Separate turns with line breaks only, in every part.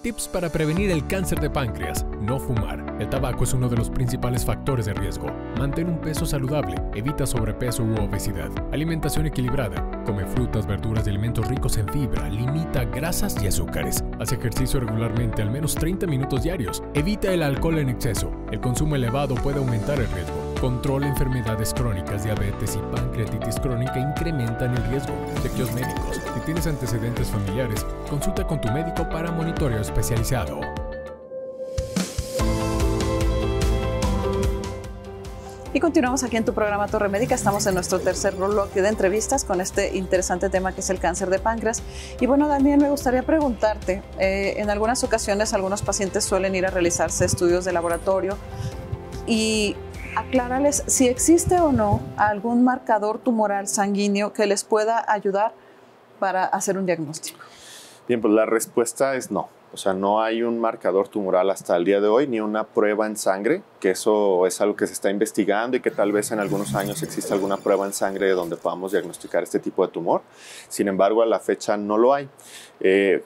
Tips para prevenir el cáncer de páncreas. No fumar. El tabaco es uno de los principales factores de riesgo. Mantén un peso saludable. Evita sobrepeso u obesidad. Alimentación equilibrada. Come frutas, verduras y alimentos ricos en fibra. Limita grasas y azúcares. Haz ejercicio regularmente, al menos 30 minutos diarios. Evita el alcohol en exceso. El consumo elevado puede aumentar el riesgo. Controla enfermedades crónicas, diabetes y pancreatitis crónica incrementan el riesgo. Chequeos médicos. Si tienes antecedentes familiares, consulta con tu médico para monitoreo especializado.
Y continuamos aquí en tu programa Torre Médica. Estamos en nuestro tercer bloque de entrevistas con este interesante tema que es el cáncer de páncreas. Y bueno, Daniel, me gustaría preguntarte, en algunas ocasiones algunos pacientes suelen ir a realizarse estudios de laboratorio y aclararles si existe o no algún marcador tumoral sanguíneo que les pueda ayudar para hacer un diagnóstico.
Bien, pues la respuesta es no. O sea, no hay un marcador tumoral hasta el día de hoy, ni una prueba en sangre, que eso es algo que se está investigando y que tal vez en algunos años exista alguna prueba en sangre donde podamos diagnosticar este tipo de tumor. Sin embargo, a la fecha no lo hay.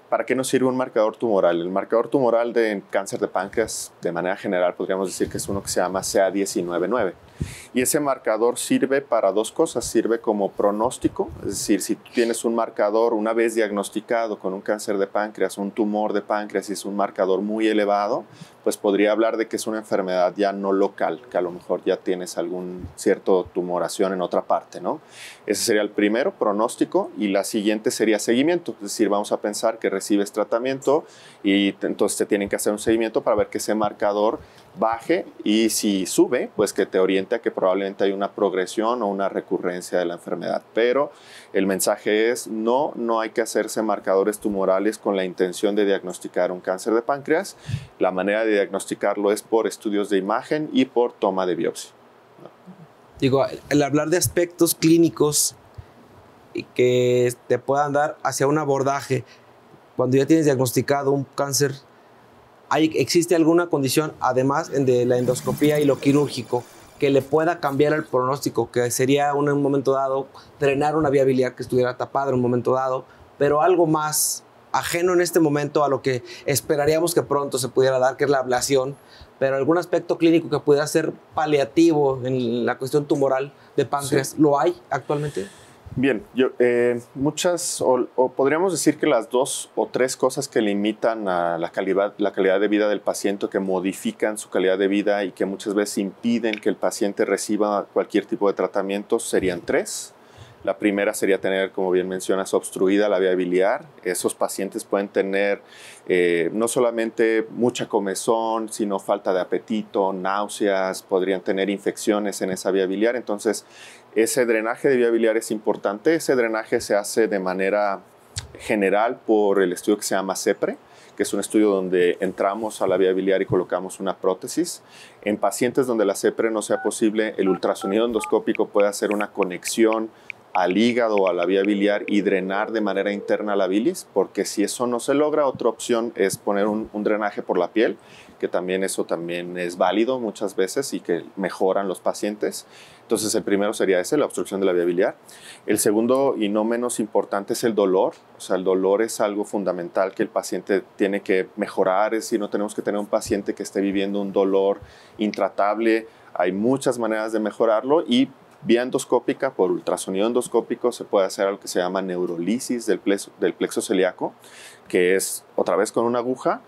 ¿Para qué nos sirve un marcador tumoral? El marcador tumoral de cáncer de páncreas, de manera general, podríamos decir que es uno que se llama CA19-9. Y ese marcador sirve para dos cosas. Sirve como pronóstico, es decir, si tú tienes un marcador una vez diagnosticado con un cáncer de páncreas, un tumor de páncreas y es un marcador muy elevado, pues podría hablar de que es una enfermedad ya no local, que a lo mejor ya tienes algún cierto tumoración en otra parte, ¿no? Ese sería el primero, pronóstico, y la siguiente sería seguimiento. Es decir, vamos a pensar que recibes tratamiento y entonces te tienen que hacer un seguimiento para ver que ese marcador baje y si sube, pues que te oriente a que probablemente hay una progresión o una recurrencia de la enfermedad. Pero el mensaje es no hay que hacerse marcadores tumorales con la intención de diagnosticar un cáncer de páncreas. La manera de diagnosticarlo es por estudios de imagen y por toma de biopsia.
Digo, el hablar de aspectos clínicos y que te puedan dar hacia un abordaje cuando ya tienes diagnosticado un cáncer, ¿existe alguna condición, además de la endoscopía y lo quirúrgico, que le pueda cambiar el pronóstico? Que sería en un momento dado drenar una vía biliar que estuviera tapada en un momento dado, pero algo más ajeno en este momento a lo que esperaríamos que pronto se pudiera dar, que es la ablación, pero algún aspecto clínico que pudiera ser paliativo en la cuestión tumoral de páncreas, sí. ¿Lo hay actualmente?
Bien, muchas, o podríamos decir que las dos o tres cosas que limitan a la calidad de vida del paciente, que modifican su calidad de vida y que muchas veces impiden que el paciente reciba cualquier tipo de tratamiento serían tres. La primera sería tener, como bien mencionas, obstruida la vía biliar. Esos pacientes pueden tener no solamente mucha comezón, sino falta de apetito, náuseas, podrían tener infecciones en esa vía biliar. Entonces, ese drenaje de vía biliar es importante. Ese drenaje se hace de manera general por el estudio que se llama CEPRE, que es un estudio donde entramos a la vía biliar y colocamos una prótesis. En pacientes donde la CEPRE no sea posible, el ultrasonido endoscópico puede hacer una conexión al hígado o a la vía biliar y drenar de manera interna la bilis, porque si eso no se logra, otra opción es poner un drenaje por la piel, que también eso también es válido muchas veces y que mejoran los pacientes. Entonces el primero sería ese, la obstrucción de la vía biliar. El segundo y no menos importante es el dolor. O sea, el dolor es algo fundamental que el paciente tiene que mejorar, es decir, no tenemos que tener un paciente que esté viviendo un dolor intratable. Hay muchas maneras de mejorarlo y vía endoscópica, por ultrasonido endoscópico, se puede hacer algo que se llama neurolisis del plexo celíaco, que es otra vez con una aguja.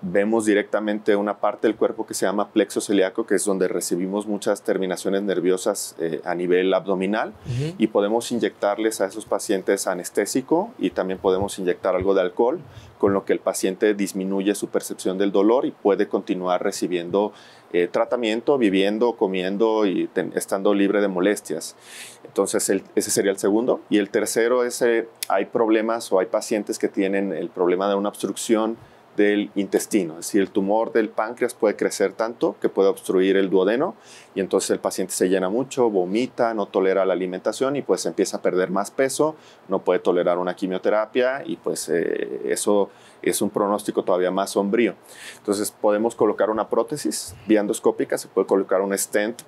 Vemos directamente una parte del cuerpo que se llama plexo celíaco, que es donde recibimos muchas terminaciones nerviosas a nivel abdominal, y podemos inyectarles a esos pacientes anestésico y también podemos inyectar algo de alcohol, con lo que el paciente disminuye su percepción del dolor y puede continuar recibiendo tratamiento, viviendo, comiendo y estando libre de molestias. Entonces ese sería el segundo. Y el tercero es, hay problemas o hay pacientes que tienen el problema de una obstrucción del intestino, es decir, el tumor del páncreas puede crecer tanto que puede obstruir el duodeno y entonces el paciente se llena mucho, vomita, no tolera la alimentación y pues empieza a perder más peso, no puede tolerar una quimioterapia y pues eso es un pronóstico todavía más sombrío. Entonces podemos colocar una prótesis vía endoscópica, se puede colocar un stent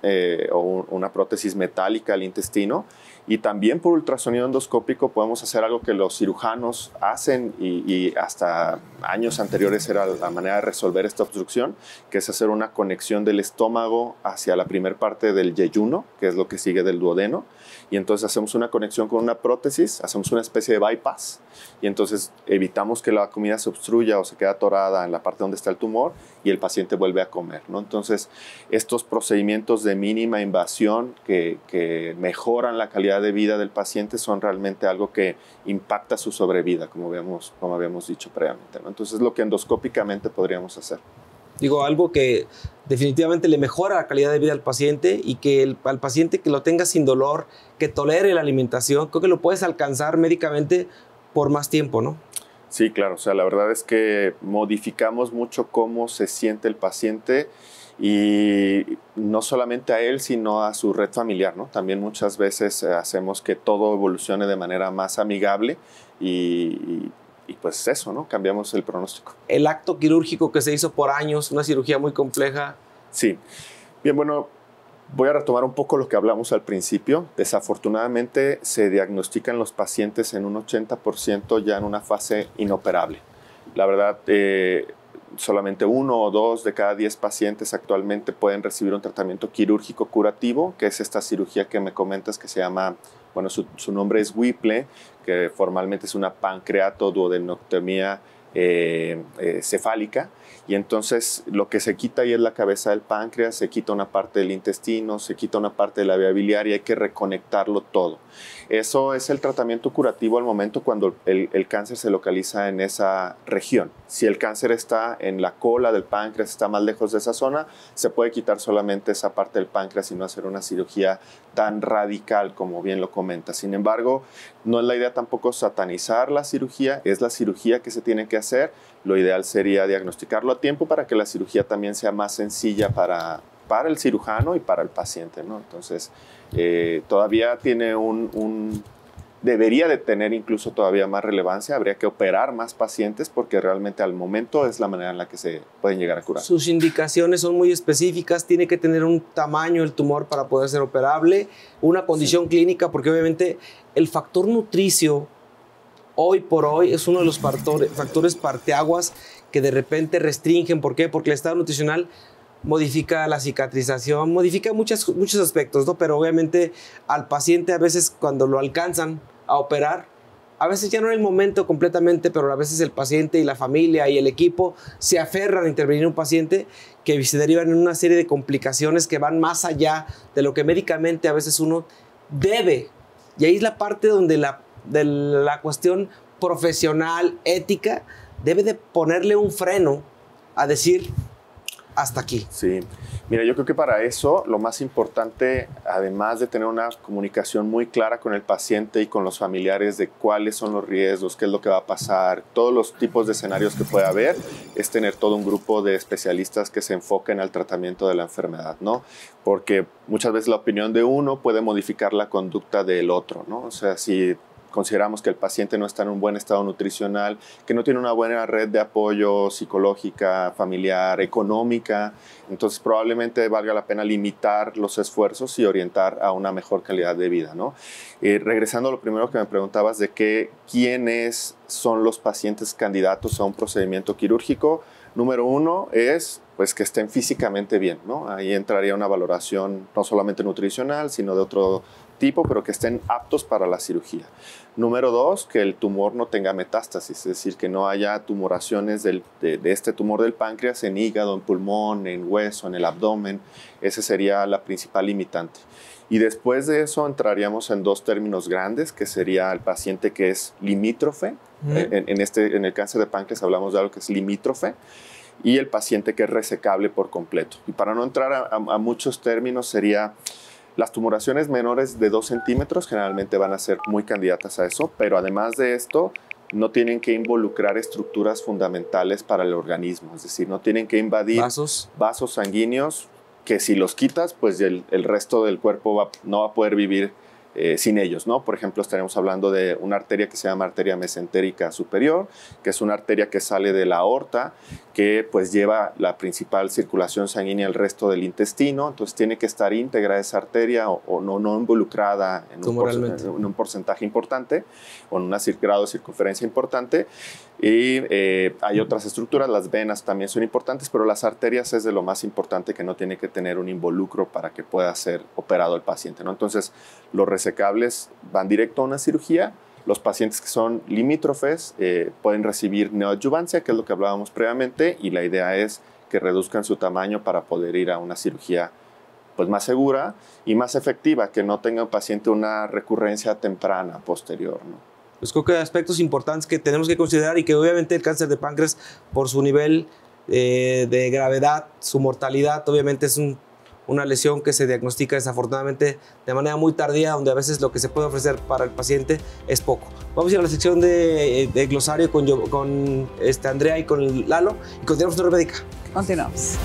o una prótesis metálica al intestino, y también por ultrasonido endoscópico podemos hacer algo que los cirujanos hacen y hasta años anteriores posteriores era la manera de resolver esta obstrucción, que es hacer una conexión del estómago hacia la primera parte del yeyuno, que es lo que sigue del duodeno, y entonces hacemos una conexión con una prótesis, hacemos una especie de bypass, y entonces evitamos que la comida se obstruya o se quede atorada en la parte donde está el tumor, y el paciente vuelve a comer, ¿no? Entonces, estos procedimientos de mínima invasión que mejoran la calidad de vida del paciente son realmente algo que impacta su sobrevida, como habíamos dicho previamente, ¿no? Entonces, es lo que endoscópicamente podríamos hacer.
Digo, algo que definitivamente le mejora la calidad de vida al paciente y que al paciente que lo tenga sin dolor, que tolere la alimentación, creo que lo puedes alcanzar médicamente por más tiempo, ¿no?
Sí, claro. O sea, la verdad es que modificamos mucho cómo se siente el paciente y no solamente a él, sino a su red familiar, ¿no? También muchas veces hacemos que todo evolucione de manera más amigable y pues eso, ¿no? Cambiamos el pronóstico.
El acto quirúrgico que se hizo por años, una cirugía muy compleja.
Sí. Bien, bueno, voy a retomar un poco lo que hablamos al principio. Desafortunadamente se diagnostican los pacientes en un 80% ya en una fase inoperable. La verdad, solamente 1 o 2 de cada 10 pacientes actualmente pueden recibir un tratamiento quirúrgico curativo, que es esta cirugía que me comentas que se llama, bueno, su nombre es Whipple, que formalmente es una pancreatoduodenectomía cefálica, y entonces lo que se quita ahí es la cabeza del páncreas, se quita una parte del intestino, se quita una parte de la vía biliar y hay que reconectarlo todo. Eso es el tratamiento curativo al momento cuando el cáncer se localiza en esa región. Si el cáncer está en la cola del páncreas, está más lejos de esa zona, se puede quitar solamente esa parte del páncreas y no hacer una cirugía tan radical como bien lo comenta. Sin embargo, no es la idea tampoco satanizar la cirugía, es la cirugía que se tiene que hacer. Lo ideal sería diagnosticarlo a tiempo para que la cirugía también sea más sencilla para el cirujano y para el paciente, ¿no? Entonces, todavía tiene debería de tener incluso todavía más relevancia, habría que operar más pacientes porque realmente al momento es la manera en la que se pueden llegar a curar.
Sus indicaciones son muy específicas, tiene que tener un tamaño el tumor para poder ser operable, una condición clínica, porque obviamente el factor nutricio hoy por hoy es uno de los factores parteaguas que de repente restringen. ¿Por qué? Porque el estado nutricional modifica la cicatrización, modifica muchos aspectos, ¿no? Pero obviamente al paciente a veces cuando lo alcanzan a operar, a veces ya no es el momento completamente, pero a veces el paciente y la familia y el equipo se aferran a intervenir en un paciente que se derivan en una serie de complicaciones que van más allá de lo que médicamente a veces uno debe. Y ahí es la parte donde de la cuestión profesional, ética, debe de ponerle un freno a decir hasta aquí.
Sí, mira, yo creo que para eso lo más importante, además de tener una comunicación muy clara con el paciente y con los familiares de cuáles son los riesgos, qué es lo que va a pasar, todos los tipos de escenarios que puede haber, es tener todo un grupo de especialistas que se enfoquen al tratamiento de la enfermedad, ¿no? Porque muchas veces la opinión de uno puede modificar la conducta del otro, ¿no? O sea, si consideramos que el paciente no está en un buen estado nutricional, que no tiene una buena red de apoyo psicológica, familiar, económica, entonces probablemente valga la pena limitar los esfuerzos y orientar a una mejor calidad de vida, ¿no? Regresando a lo primero que me preguntabas de quiénes son los pacientes candidatos a un procedimiento quirúrgico, número 1 es pues que estén físicamente bien, ¿no? Ahí entraría una valoración no solamente nutricional, sino de otro tipo, pero que estén aptos para la cirugía. Número 2, que el tumor no tenga metástasis, es decir, que no haya tumoraciones de este tumor del páncreas en hígado, en pulmón, en hueso, en el abdomen. Esa sería la principal limitante. Y después de eso entraríamos en 2 términos grandes, que sería el paciente que es limítrofe. En el cáncer de páncreas hablamos de algo que es limítrofe, y el paciente que es resecable por completo. Y para no entrar a muchos términos sería las tumoraciones menores de 2 centímetros generalmente van a ser muy candidatas a eso, pero además de esto no tienen que involucrar estructuras fundamentales para el organismo, es decir, no tienen que invadir vasos sanguíneos que si los quitas, pues el resto del cuerpo no va a poder vivir sin ellos, ¿no? Por ejemplo, estaremos hablando de una arteria que se llama arteria mesentérica superior, que es una arteria que sale de la aorta, que pues lleva la principal circulación sanguínea al resto del intestino, entonces tiene que estar íntegra esa arteria o no involucrada en un porcentaje importante o en un grado de circunferencia importante. Y hay otras estructuras, las venas también son importantes, pero las arterias es de lo más importante, que no tiene que tener un involucro para que pueda ser operado el paciente, ¿no? Entonces, los resecables van directo a una cirugía. Los pacientes que son limítrofes pueden recibir neoadyuvancia, que es lo que hablábamos previamente, y la idea es que reduzcan su tamaño para poder ir a una cirugía pues, más segura y más efectiva, que no tenga el paciente una recurrencia temprana posterior, ¿no?
Pues creo que hay aspectos importantes que tenemos que considerar y que obviamente el cáncer de páncreas, por su nivel de gravedad, su mortalidad, obviamente es una lesión que se diagnostica desafortunadamente de manera muy tardía, donde a veces lo que se puede ofrecer para el paciente es poco. Vamos a ir a la sección de glosario con Andrea y con Lalo y continuamos Torre Médica.
Continuamos.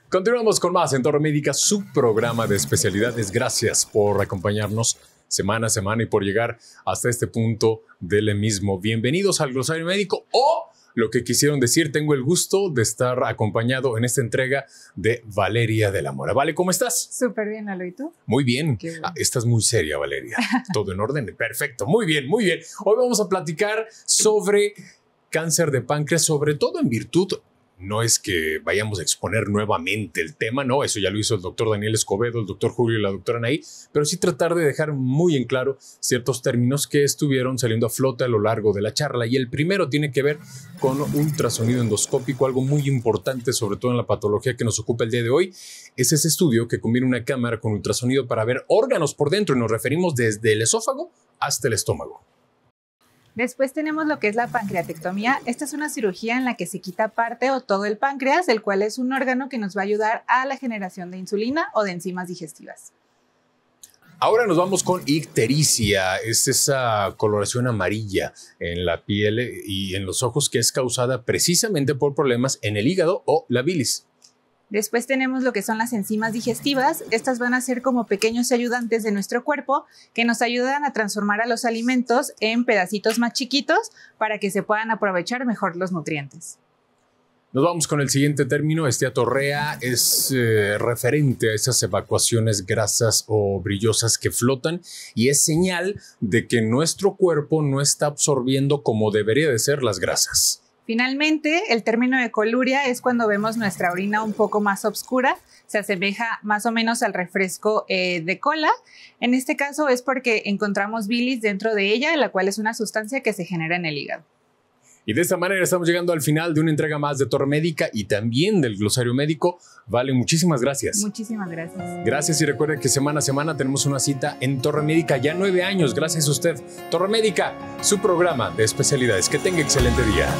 Continuamos con más en Torre Médica, su programa de especialidades. Gracias por acompañarnos semana a semana y por llegar hasta este punto del mismo. Bienvenidos al Glosario Médico, o lo que quisieron decir, tengo el gusto de estar acompañado en esta entrega de Valeria de la Mora. Vale, ¿cómo estás?
Súper bien, Lalo, ¿y tú?
Muy bien.
Qué bueno.
Estás muy seria, Valeria. Todo en orden. Perfecto. Muy bien, muy bien. Hoy vamos a platicar sobre cáncer de páncreas, sobre todo en virtud. No es que vayamos a exponer nuevamente el tema, no, eso ya lo hizo el doctor Daniel Escobedo, el doctor Julio y la doctora Anaí, pero sí tratar de dejar muy en claro ciertos términos que estuvieron saliendo a flote a lo largo de la charla. Y el primero tiene que ver con ultrasonido endoscópico, algo muy importante, sobre todo en la patología que nos ocupa el día de hoy. Es ese estudio que combina una cámara con ultrasonido para ver órganos por dentro, y nos referimos desde el esófago hasta el estómago.
Después tenemos lo que es la pancreatectomía. Esta es una cirugía en la que se quita parte o todo el páncreas, el cual es un órgano que nos va a ayudar a la generación de insulina o de enzimas digestivas.
Ahora nos vamos con ictericia. Es esa coloración amarilla en la piel y en los ojos que es causada precisamente por problemas en el hígado o la bilis.
Después tenemos lo que son las enzimas digestivas. Estas van a ser como pequeños ayudantes de nuestro cuerpo que nos ayudan a transformar a los alimentos en pedacitos más chiquitos para que se puedan aprovechar mejor los nutrientes.
Nos vamos con el siguiente término. Esteatorrea es referente a esas evacuaciones grasas o brillosas que flotan y es señal de que nuestro cuerpo no está absorbiendo como debería de ser las grasas.
Finalmente, el término de coluria es cuando vemos nuestra orina un poco más oscura, se asemeja más o menos al refresco de cola. En este caso es porque encontramos bilis dentro de ella, la cual es una sustancia que se genera en el hígado.
Y de esta manera estamos llegando al final de una entrega más de Torre Médica y también del Glosario Médico. Vale, muchísimas gracias.
Muchísimas gracias.
Gracias y recuerde que semana a semana tenemos una cita en Torre Médica, ya 9 años, gracias a usted. Torre Médica, su programa de especialidades. Que tenga excelente día.